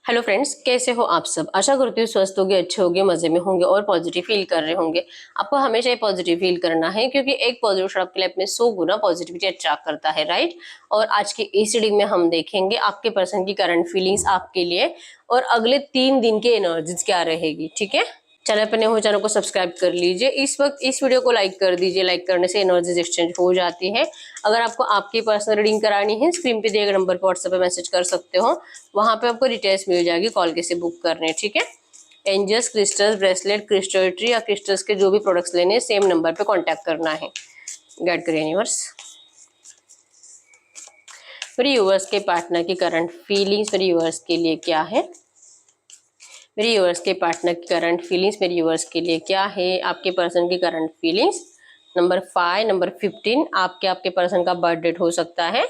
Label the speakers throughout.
Speaker 1: Hello friends, कैसे हो आप सब। आशा करती हूँ स्वस्थ होंगे, अच्छे होंगे, मजे में होंगे और पॉजिटिव फील कर रहे होंगे। आपको हमेशा ही पॉजिटिव फील करना है क्योंकि एक पॉजिटिव आपकी लाइफ में 100 गुना पॉजिटिविटी अट्रैक्ट करता है, राइट। और आज की इस रीडिंग में हम देखेंगे आपके पर्सन की करंट फीलिंग्स आपके लिए और अगले 3 दिन की एनर्जीज क्या रहेगी। ठीक है, चैनल पर नए हो चैनल को सब्सक्राइब कर लीजिए। इस वक्त इस वीडियो को लाइक कर दीजिए। लाइक करने से एनर्जीज एक्सचेंज हो जाती है। अगर आपको आपकी पर्सनल रीडिंग करानी है, स्क्रीन पे दिए गए नंबर पर व्हाट्सएप पे मैसेज कर सकते हो। वहां पे आपको डिटेल्स मिल जाएगी कॉल कैसे बुक करने। ठीक है, angels, crystals, bracelet, crystal tree या क्रिस्टल्स के जो भी प्रोडक्ट्स लेने सेम नंबर पे कांटेक्ट करना है। गाइड करिए यूनिवर्स। मेरे यूनिवर्स के पार्टनर की करंट फीलिंग्स मेरे यूनिवर्स के लिए क्या है। मेरे यूनिवर्स के पार्टनर की करंट फीलिंग्स मेरे यूनिवर्स के लिए क्या है। आपके पर्सन की करंट फीलिंग्स। नंबर 5, नंबर 15 आपके पर्सन का बर्थ डेट हो सकता है।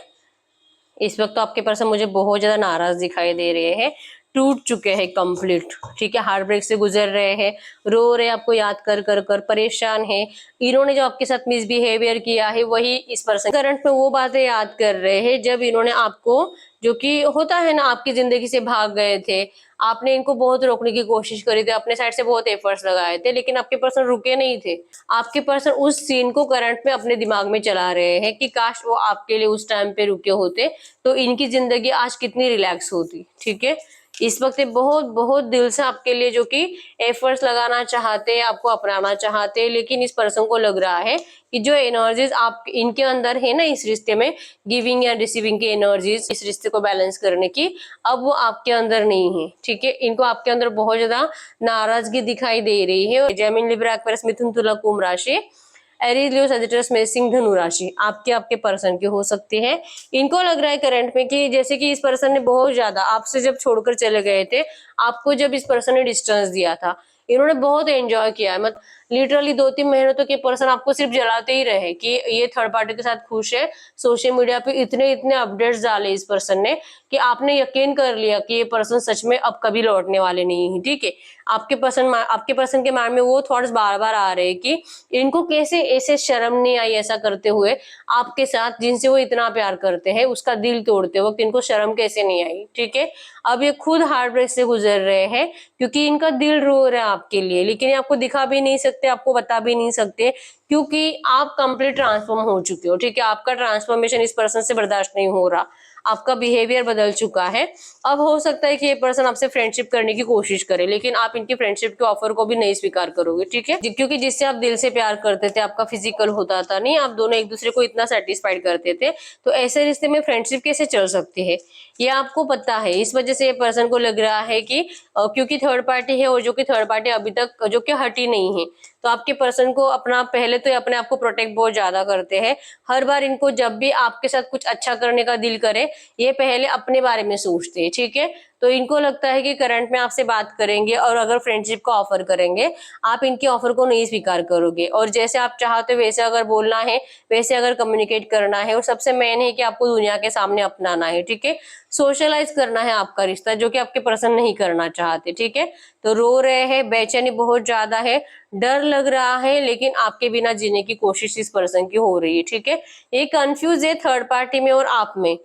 Speaker 1: इस वक्त तो आपके पर्सन मुझे बहुत ज्यादा नाराज दिखाई दे रहे हैं, टूट चुके हैं कंप्लीट। ठीक है, हार्ट ब्रेक से गुजर रहे हैं, रो रहे हैं, आपको याद कर कर कर परेशान है। इन्होंने जो आपके साथ मिसबिहेवियर किया है वही इस पर्सन करंट में वो बातें याद कर रहे हैं जब इन्होंने आपको, जो कि होता है ना, आपकी जिंदगी से भाग गए थे। आपने इनको बहुत रोकने की कोशिश करी थी, अपने साइड से बहुत एफर्ट्स लगाए थे, लेकिन आपके पर्सन रुके नहीं थे। आपके पर्सन उस सीन को करंट में अपने दिमाग में चला रहे हैं कि काश वो आपके लिए उस टाइम पे रुके होते तो इनकी जिंदगी आज कितनी रिलैक्स होती। ठीक है, इस वक्त ये बहुत बहुत दिल से आपके लिए जो कि एफर्ट्स लगाना चाहते हैं, आपको अपनाना चाहते हैं, लेकिन इस पर्सन को लग रहा है कि जो एनर्जीज आप इनके अंदर है ना इस रिश्ते में, गिविंग या रिसीविंग की एनर्जीज इस रिश्ते को बैलेंस करने की, अब वो आपके अंदर नहीं है। ठीक है, इनको आपके अंदर बहुत ज्यादा नाराजगी दिखाई दे रही है। जेमिनी, लिब्रा, एक्वेरियस, मिथुन, तुला, कुंभ राशि, एरीज, लियो, सजिटस में सिंह, धनु राशि आपके पर्सन की हो सकती है। इनको लग रहा है करंट में कि जैसे कि इस पर्सन ने बहुत ज्यादा आपसे जब छोड़कर चले गए थे, आपको जब इस पर्सन ने डिस्टेंस दिया था, इन्होंने बहुत एंजॉय किया है। मतलब लिटरली 2-3 महीनों तक ये पर्सन आपको सिर्फ जलाते ही रहे कि ये थर्ड पार्टी के साथ खुश है। सोशल मीडिया पे इतने इतने अपडेट्स डाले इस पर्सन ने कि आपने यकीन कर लिया कि ये पर्सन सच में अब कभी लौटने वाले नहीं है। ठीक है, आपके पर्सन के माइंड में वो थॉट्स बार बार आ रहे हैं कि इनको कैसे ऐसे शर्म नहीं आई ऐसा करते हुए आपके साथ, जिनसे वो इतना प्यार करते हैं, उसका दिल तोड़ते वक्त इनको शर्म कैसे नहीं आई। ठीक है, अब ये खुद हार्ट ब्रेक से गुजर रहे हैं क्योंकि इनका दिल रो रहा है आपके लिए, लेकिन ये आपको दिखा भी नहीं सकते, आपको बता भी नहीं सकते क्योंकि आप कंप्लीट ट्रांसफॉर्म हो चुके हो। ठीक है, आपका ट्रांसफॉर्मेशन इस पर्सन से बर्दाश्त नहीं हो रहा, आपका बिहेवियर बदल चुका है। अब हो सकता है कि ये पर्सन आपसे फ्रेंडशिप करने की कोशिश करे, लेकिन आप इनकी फ्रेंडशिप के ऑफर को भी नहीं स्वीकार करोगे। ठीक है, क्योंकि जिससे आप दिल से प्यार करते थे, आपका फिजिकल होता था नहीं, आप दोनों एक दूसरे को इतना सेटिस्फाइड करते थे, तो ऐसे रिश्ते में फ्रेंडशिप कैसे चल सकती है ये आपको पता है। इस वजह से ये पर्सन को लग रहा है कि क्योंकि थर्ड पार्टी है और जो कि थर्ड पार्टी अभी तक जो कि हटी नहीं है, तो आपके पर्सन को अपना, पहले तो अपने आप को प्रोटेक्ट बहुत ज्यादा करते हैं। हर बार इनको जब भी आपके साथ कुछ अच्छा करने का दिल करे, ये पहले अपने बारे में सोचते हैं। ठीक है, तो इनको लगता है कि करंट में आपसे बात करेंगे और अगर फ्रेंडशिप का ऑफर करेंगे, आप इनके ऑफर को नहीं स्वीकार करोगे और जैसे आप चाहते हो वैसे अगर बोलना है, वैसे अगर कम्युनिकेट करना है, और सबसे मेन है कि आपको दुनिया के सामने अपनाना है। ठीक है, सोशलाइज करना है आपका रिश्ता, जो कि आपके पर्सन नहीं करना चाहते। ठीक है, तो रो रहे हैं, बेचैनी बहुत ज्यादा है, डर लग रहा है, लेकिन आपके बिना जीने की कोशिश इस पर्सन की हो रही है। ठीक है, ये कंफ्यूज है थर्ड पार्टी में और आप में।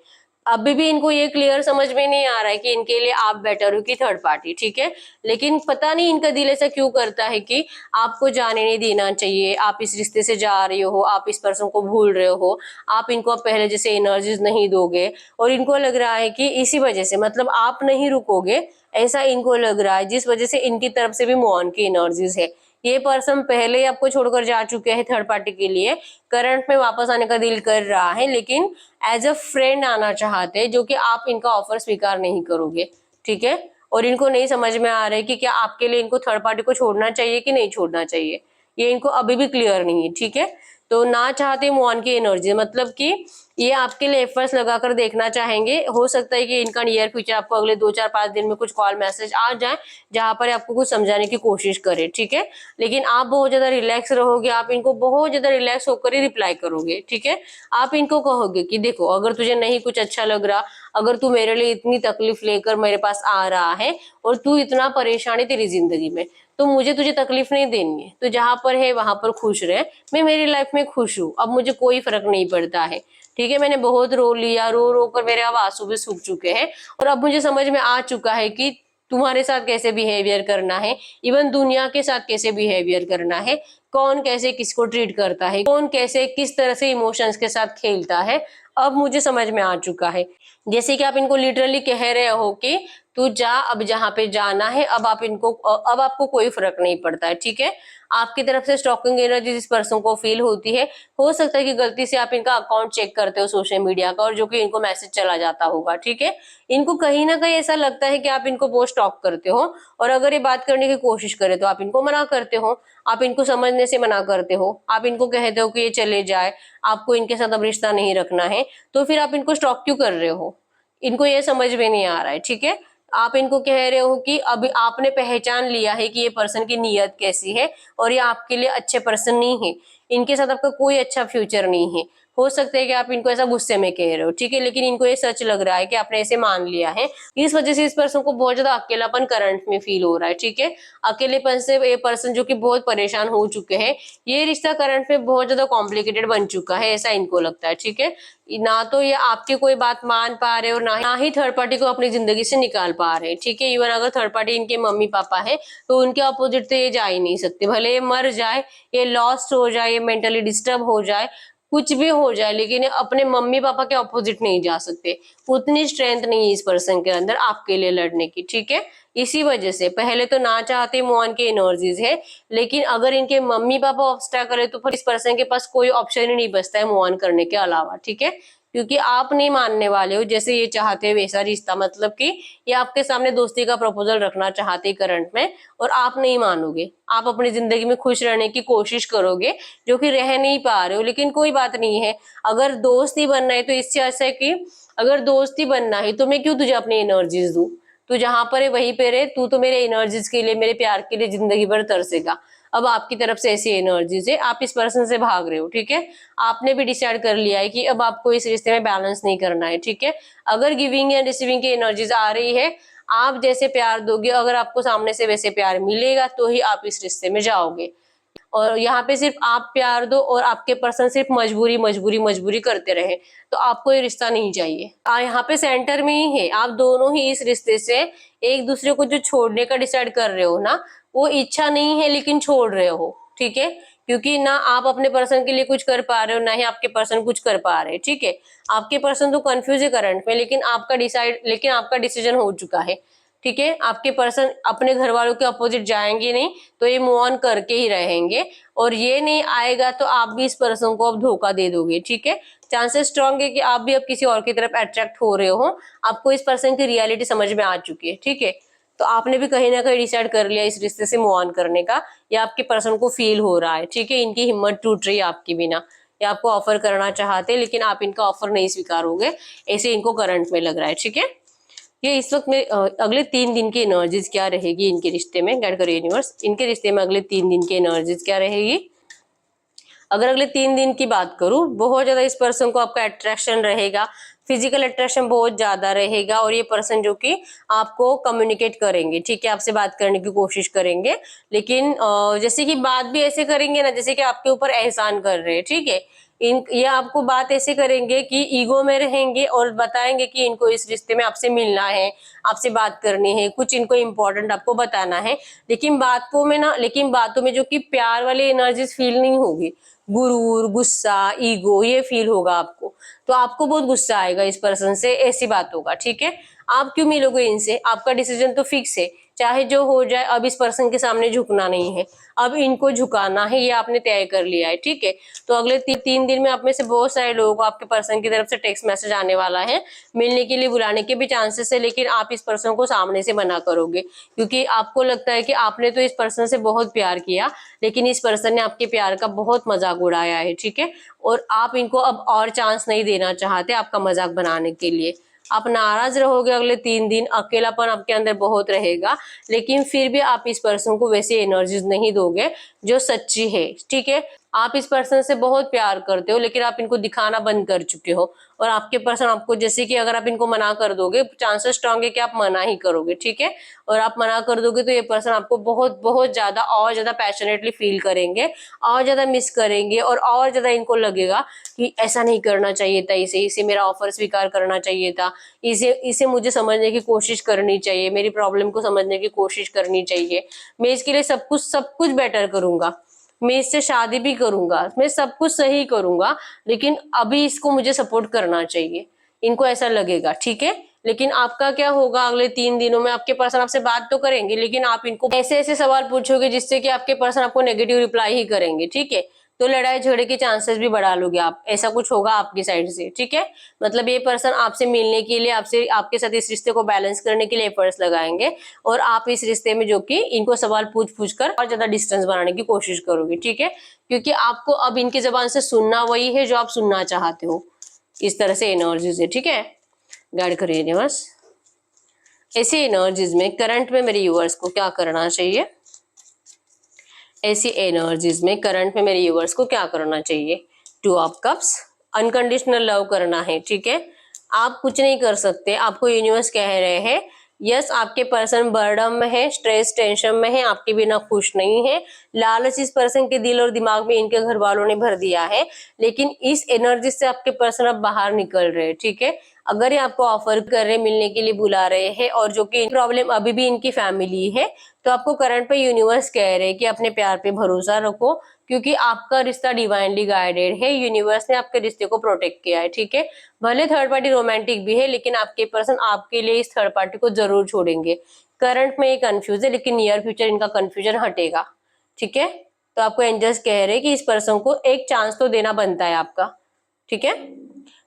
Speaker 1: अभी भी इनको ये क्लियर समझ में नहीं आ रहा है कि इनके लिए आप बेटर हो कि थर्ड पार्टी। ठीक है, लेकिन पता नहीं इनका दिल ऐसा क्यों करता है कि आपको जाने नहीं देना चाहिए, आप इस रिश्ते से जा रहे हो, आप इस पर्सन को भूल रहे हो, आप इनको अब पहले जैसे एनर्जीज नहीं दोगे, और इनको लग रहा है कि इसी वजह से, मतलब आप नहीं रुकोगे, ऐसा इनको लग रहा है, जिस वजह से इनकी तरफ से भी मूव ऑन की एनर्जीज है। ये पर्सन पहले ही आपको छोड़कर जा चुके हैं थर्ड पार्टी के लिए, करंट में वापस आने का दिल कर रहा है, लेकिन एज अ फ्रेंड आना चाहते हैं, जो कि आप इनका ऑफर स्वीकार नहीं करोगे। ठीक है, और इनको नहीं समझ में आ रहा है कि क्या आपके लिए इनको थर्ड पार्टी को छोड़ना चाहिए कि नहीं छोड़ना चाहिए, ये इनको अभी भी क्लियर नहीं है। ठीक है, तो ना चाहते मोहन की एनर्जी, मतलब कि ये आपके लिए एफर्ट्स लगाकर देखना चाहेंगे। हो सकता है कि इनका नियर फ्यूचर आपको अगले 2-4-5 दिन में कुछ कॉल मैसेज आ जाए जहां पर आपको कुछ समझाने की कोशिश करे। ठीक है, लेकिन आप बहुत ज्यादा रिलैक्स रहोगे, आप इनको बहुत ज्यादा रिलैक्स होकर ही रिप्लाई करोगे। ठीक है, आप इनको कहोगे कि देखो, अगर तुझे नहीं कुछ अच्छा लग रहा, अगर तू मेरे लिए इतनी तकलीफ लेकर मेरे पास आ रहा है और तू इतना परेशान है तेरी जिंदगी में, तो मुझे तुझे तकलीफ नहीं देनी है। तो जहां पर है वहां पर खुश रहे, मैं मेरी लाइफ में खुश हूँ, अब मुझे कोई फर्क नहीं पड़ता है। ठीक ठीक है। मैंने बहुत रो लिया, रो रो कर मेरे अब आंसू भी सूख चुके हैं और अब मुझे समझ में आ चुका है कि तुम्हारे साथ कैसे बिहेवियर करना है, इवन दुनिया के साथ कैसे बिहेवियर करना है, कौन कैसे किसको ट्रीट करता है, कौन कैसे किस तरह से इमोशंस के साथ खेलता है, अब मुझे समझ में आ चुका है। जैसे कि आप इनको लिटरली कह रहे हो कि तू जा, अब जहाँ पे जाना है, अब आपको कोई फर्क नहीं पड़ता है, ठीक है। आपकी तरफ से स्टॉकिंग एनर्जी जिस पर्सन को फील होती है, हो सकता है कि गलती से आप इनका अकाउंट चेक करते हो सोशल मीडिया का और जो कि इनको मैसेज चला जाता होगा, ठीक है। इनको कहीं ना कहीं ऐसा लगता है कि आप इनको बहुत स्टॉक करते हो और अगर ये बात करने की कोशिश करे तो आप इनको मना करते हो, आप इनको समझने से मना करते हो, आप इनको कहते हो कि ये चले जाए, आपको इनके साथ अब रिश्ता नहीं रखना है, तो फिर आप इनको स्टॉक क्यों कर रहे हो? इनको ये समझ में नहीं आ रहा है, ठीक है। आप इनको कह रहे हो कि अभी आपने पहचान लिया है कि ये पर्सन की नीयत कैसी है और ये आपके लिए अच्छे पर्सन नहीं है, इनके साथ आपका कोई अच्छा फ्यूचर नहीं है। हो सकता है कि आप इनको ऐसा गुस्से में कह रहे हो, ठीक है, लेकिन इनको ये सच लग रहा है कि आपने ऐसे मान लिया है। इस वजह से इस पर्सन को बहुत ज्यादा अकेलापन करंट में फील हो रहा है, ठीक है। अकेलेपन से ये पर्सन जो कि बहुत परेशान हो चुके हैं, ये रिश्ता करंट में बहुत ज्यादा कॉम्प्लिकेटेड बन चुका है, ऐसा इनको लगता है, ठीक है। ना तो ये आपकी कोई बात मान पा रहे और ना ही थर्ड पार्टी को अपनी जिंदगी से निकाल पा रहे, ठीक है। इवन अगर थर्ड पार्टी इनके मम्मी पापा है तो उनके अपोजिट तो ये जा ही नहीं सकते, भले ये मर जाए, ये लॉस्ट हो जाए, ये मेंटली डिस्टर्ब हो जाए, कुछ भी हो जाए, लेकिन अपने मम्मी पापा के ऑपोजिट नहीं जा सकते। उतनी स्ट्रेंथ नहीं है इस पर्सन के अंदर आपके लिए लड़ने की, ठीक है। इसी वजह से पहले तो ना चाहते मोहन की एनर्जीज है, लेकिन अगर इनके मम्मी पापा ऑब्स्टैकल है तो फिर इस पर्सन के पास कोई ऑप्शन ही नहीं बचता है मोहन करने के अलावा, ठीक है। क्योंकि आप नहीं मानने वाले हो जैसे ये चाहते हैं वैसा रिश्ता, मतलब कि ये आपके सामने दोस्ती का प्रपोजल रखना चाहते करंट में और आप नहीं मानोगे, आप अपनी जिंदगी में खुश रहने की कोशिश करोगे जो कि रह नहीं पा रहे हो। लेकिन कोई बात नहीं है, अगर दोस्ती बनना है तो इससे अच्छा है कि अगर दोस्ती बनना है तो मैं क्यों तुझे अपनी एनर्जीज दूं, तू जहां पर है वहीं पे रहे, तू तो मेरे एनर्जीज के लिए, मेरे प्यार के लिए जिंदगी भर तरसेगा। अब आपकी तरफ से ऐसी एनर्जीज है, आप इस पर्सन से भाग रहे हो, ठीक है। आपने भी डिसाइड कर लिया है कि अब आपको इस रिश्ते में बैलेंस नहीं करना है, ठीक है। अगर गिविंग या रिसीविंग की एनर्जीज आ रही है, आप जैसे प्यार दोगे, अगर आपको सामने से वैसे प्यार मिलेगा तो ही आप इस रिश्ते में जाओगे। और यहाँ पे सिर्फ आप प्यार दो और आपके पर्सन सिर्फ मजबूरी मजबूरी मजबूरी करते रहे तो आपको ये रिश्ता नहीं चाहिए। यहाँ पे सेंटर में ही है, आप दोनों ही इस रिश्ते से एक दूसरे को जो छोड़ने का डिसाइड कर रहे हो ना, वो इच्छा नहीं है लेकिन छोड़ रहे हो, ठीक है। क्योंकि ना आप अपने पर्सन के लिए कुछ कर पा रहे हो, ना ही आपके पर्सन कुछ कर पा रहे, ठीक है। आपके पर्सन तो कंफ्यूज है करंट में, लेकिन आपका डिसीजन हो चुका है, ठीक है। आपके पर्सन अपने घर वालों के अपोजिट जाएंगे नहीं, तो ये मूव ऑन करके ही रहेंगे और ये नहीं आएगा तो आप भी इस पर्सन को अब धोखा दे दोगे, ठीक है। चांसेस स्ट्रांग है कि आप भी अब किसी और की तरफ अट्रैक्ट हो रहे हो, आपको इस पर्सन की रियलिटी समझ में आ चुकी है, ठीक है। तो आपने भी कहीं ना कहीं डिसाइड कर लिया इस रिश्ते से मूव ऑन करने का, या आपके पर्सन को फील हो रहा है, ठीक है। इनकी हिम्मत टूट रही है आपके बिना, या आपको ऑफर करना चाहते लेकिन आप इनका ऑफर नहीं स्वीकारोगे, ऐसे इनको करंट में लग रहा है, ठीक है। ये इस वक्त में अगले 3 दिन की एनर्जीज क्या रहेगी इनके रिश्ते में, गाइड करो यूनिवर्स, इनके रिश्ते में अगले 3 दिन की एनर्जीज क्या रहेगी। अगर अगले 3 दिन की बात करूं, बहुत ज्यादा इस पर्सन को आपका अट्रैक्शन रहेगा, फिजिकल अट्रैक्शन बहुत ज्यादा रहेगा और ये पर्सन जो कि आपको कम्युनिकेट करेंगे, ठीक है, आपसे बात करने की कोशिश करेंगे, लेकिन जैसे कि बात भी ऐसे करेंगे ना जैसे कि आपके ऊपर एहसान कर रहे हैं, ठीक है। ये आपको बात ऐसे करेंगे कि ईगो में रहेंगे और बताएंगे कि इनको इस रिश्ते में आपसे मिलना है, आपसे बात करनी है, कुछ इनको इम्पोर्टेंट आपको बताना है, लेकिन बातों में जो कि प्यार वाली एनर्जीज फील नहीं होगी, गुरूर, गुस्सा, ईगो ये फील होगा आपको। तो आपको बहुत गुस्सा आएगा इस पर्सन से, ऐसी बात होगा, ठीक है। आप क्यों मिलोगे इनसे, आपका डिसीजन तो फिक्स है, चाहे जो हो जाए, अब इस पर्सन के सामने झुकना नहीं है, अब इनको झुकाना है, ये आपने तय कर लिया है, ठीक है। तो अगले 3 दिन में आप में से बहुत सारे लोगों को आपके पर्सन की तरफ से टेक्स्ट मैसेज आने वाला है, मिलने के लिए बुलाने के भी चांसेस है, लेकिन आप इस पर्सन को सामने से मना करोगे क्योंकि आपको लगता है कि आपने तो इस पर्सन से बहुत प्यार किया, लेकिन इस पर्सन ने आपके प्यार का बहुत मजाक उड़ाया है, ठीक है। और आप इनको अब और चांस नहीं देना चाहते आपका मजाक बनाने के लिए। आप नाराज रहोगे अगले 3 दिन, अकेलापन आपके अंदर बहुत रहेगा, लेकिन फिर भी आप इस पर्सन को वैसी एनर्जीज नहीं दोगे जो सच्ची है, ठीक है। आप इस पर्सन से बहुत प्यार करते हो लेकिन आप इनको दिखाना बंद कर चुके हो, और आपके पर्सन आपको, जैसे कि अगर आप इनको मना कर दोगे, चांसेस स्ट्रांग है कि आप मना ही करोगे, ठीक है। और आप मना कर दोगे तो ये पर्सन आपको बहुत बहुत ज्यादा और ज्यादा पैशनेटली फील करेंगे, और ज्यादा मिस करेंगे, और ज्यादा इनको लगेगा कि ऐसा नहीं करना चाहिए था, इसे मेरा ऑफर स्वीकार करना चाहिए था, इसे इसे मुझे समझने की कोशिश करनी चाहिए, मेरी प्रॉब्लम को समझने की कोशिश करनी चाहिए, मैं इसके लिए सब कुछ बेटर करूंगा, मैं इससे शादी भी करूंगा, मैं सब कुछ सही करूंगा, लेकिन अभी इसको मुझे सपोर्ट करना चाहिए, इनको ऐसा लगेगा, ठीक है। लेकिन आपका क्या होगा, अगले 3 दिनों में आपके पर्सन आपसे बात तो करेंगे, लेकिन आप इनको ऐसे ऐसे सवाल पूछोगे जिससे कि आपके पर्सन आपको नेगेटिव रिप्लाई ही करेंगे, ठीक है। तो लड़ाई झगड़े के चांसेस भी बढ़ा लोगे आप, ऐसा कुछ होगा आपकी साइड से, ठीक है। मतलब ये पर्सन आपसे मिलने के लिए, आपसे आपके साथ इस रिश्ते को बैलेंस करने के लिए एफर्ट्स लगाएंगे, और आप इस रिश्ते में जो कि इनको सवाल पूछ पूछ कर और ज्यादा डिस्टेंस बनाने की कोशिश करोगे, ठीक है। क्योंकि आपको अब इनकी जबान से सुनना वही है जो आप सुनना चाहते हो, इस तरह से एनर्जीज है, ठीक है। गाइड करिए यूनिवर्स, ऐसी एनर्जीज में करंट में मेरे व्यूअर्स को क्या करना चाहिए, ऐसी एनर्जीज में करंट में मेरे व्यूअर्स को क्या करना चाहिए। 2 ऑफ कप्स, अनकंडीशनल लव करना है, ठीक है। आप कुछ नहीं कर सकते, आपको यूनिवर्स कह रहे हैं यस आपके पर्सन बर्डम में है, स्ट्रेस टेंशन में है, आपके बिना खुश नहीं है, लालच इस पर्सन के दिल और दिमाग में इनके घर वालों ने भर दिया है, लेकिन इस एनर्जी से आपके पर्सन अब बाहर निकल रहे हैं, ठीक है। अगर ये आपको ऑफर कर रहे, मिलने के लिए बुला रहे हैं, और जो कि प्रॉब्लम अभी भी इनकी फैमिली है, तो आपको करंट पे यूनिवर्स कह रहे हैं कि अपने प्यार पे भरोसा रखो, क्योंकि आपका रिश्ता डिवाइनली गाइडेड है, यूनिवर्स ने आपके रिश्ते को प्रोटेक्ट किया है, ठीक है। भले थर्ड पार्टी रोमांटिक भी है, लेकिन आपके पर्सन आपके लिए इस थर्ड पार्टी को जरूर छोड़ेंगे। करंट में ये कंफ्यूज है, लेकिन नियर फ्यूचर इनका कंफ्यूजन हटेगा, ठीक है। तो आपको एंजल्स कह रहे हैं कि इस पर्सन को एक चांस तो देना बनता है आपका, ठीक है।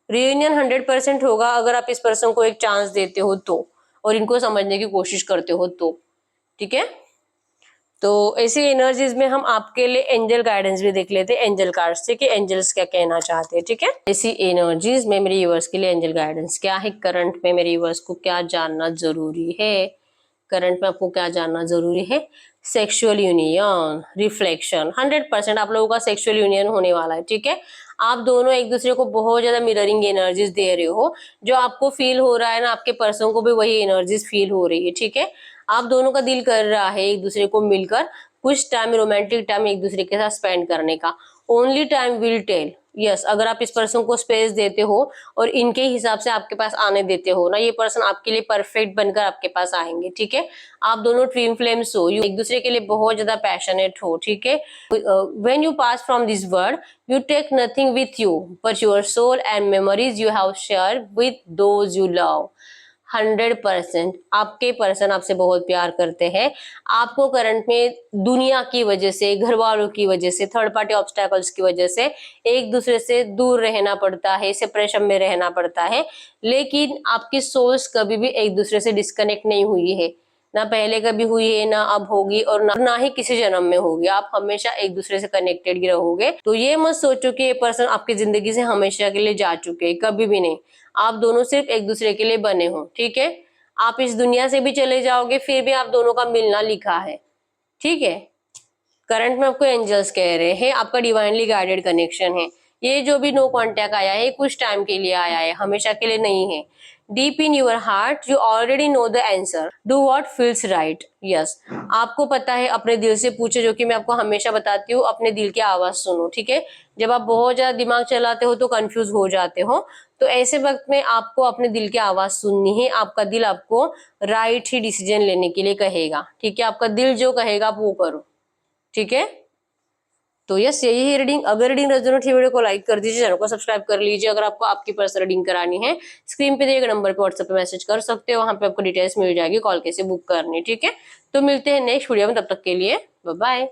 Speaker 1: रियूनियन 100% होगा अगर आप इस पर्सन को एक चांस देते हो तो, और इनको समझने की कोशिश करते हो तो, ठीक है। तो ऐसी एनर्जीज में हम आपके लिए एंजल गाइडेंस भी देख लेते हैं एंजल कार्ड्स से कि एंजल्स क्या कहना चाहते हैं, ठीक है। ऐसी एनर्जीज में मेरे व्यूअर्स के लिए एंजल गाइडेंस क्या है, करंट में मेरे व्यूअर्स को क्या जानना जरूरी है, करंट में आपको क्या जानना जरूरी है। सेक्सुअल यूनियन, रिफ्लेक्शन, 100% आप लोगों का सेक्सुअल यूनियन होने वाला है, ठीक है। आप दोनों एक दूसरे को बहुत ज्यादा मिररिंग एनर्जीज दे रहे हो, जो आपको फील हो रहा है ना, आपके पर्सन को भी वही एनर्जीज फील हो रही है, ठीक है। आप दोनों का दिल कर रहा है एक दूसरे को मिलकर कुछ टाइम, रोमांटिक टाइम एक दूसरे के साथ स्पेंड करने का। Only time will tell, yes अगर आप इस पर्सन को स्पेस देते हो और इनके हिसाब से आपके पास आने देते हो ना, ये पर्सन आपके लिए परफेक्ट बनकर आपके पास आएंगे, ठीक है। आप दोनों ट्विन फ्लेम्स हो, एक दूसरे के लिए बहुत ज्यादा पैशनेट हो, ठीक है। When you pass from this world you take nothing with you but your soul and memories you have share with those you love. 100% आपके पर्सन आपसे बहुत प्यार करते हैं। आपको करंट में दुनिया की वजह से, घर वालों की वजह से, थर्ड पार्टी ऑब्स्टैकल्स की वजह से एक दूसरे से दूर रहना पड़ता है, सेपरेशन में रहना पड़ता है, लेकिन आपकी सोल्स कभी भी एक दूसरे से डिस्कनेक्ट नहीं हुई है, ना पहले कभी हुई है, ना अब होगी, और ना ही किसी जन्म में होगी। आप हमेशा एक दूसरे से कनेक्टेड ही रहोगे। तो ये मत सोचो कि ये पर्सन आपकी जिंदगी से हमेशा के लिए जा चुके हैं, कभी भी नहीं। आप दोनों सिर्फ एक दूसरे के लिए बने हो, ठीक है। आप इस दुनिया से भी चले जाओगे फिर भी आप दोनों का मिलना लिखा है, ठीक है। करंट में आपको एंजल्स कह रहे हैं आपका डिवाइनली गाइडेड कनेक्शन है। ये जो भी नो कांटेक्ट आया है कुछ टाइम के लिए आया है, हमेशा के लिए नहीं है। Deep in your heart you already know the answer, do what feels right. Yes आपको पता है, अपने दिल से पूछो, जो कि मैं आपको हमेशा बताती हूँ, अपने दिल की आवाज सुनो, ठीक है। जब आप बहुत ज्यादा दिमाग चलाते हो तो कंफ्यूज हो जाते हो, तो ऐसे वक्त में आपको अपने दिल की आवाज सुननी है। आपका दिल आपको राइट ही डिसीजन लेने के लिए कहेगा, ठीक है। आपका दिल जो कहेगा आप वो करो, ठीक है। तो यस यही है रीडिंग। अगर रीडिंग रेजोनेट है वीडियो को लाइक कर दीजिए, चैनल को सब्सक्राइब कर लीजिए। अगर आपको आपकी पर्सनल रीडिंग करानी है स्क्रीन पे दिए गए नंबर पे व्हाट्सएप पे मैसेज कर सकते हो, वहां पे आपको डिटेल्स मिल जाएगी, कॉल कैसे बुक करनी, ठीक है। तो मिलते हैं नेक्स्ट वीडियो में, तब तक के लिए बाय बाय।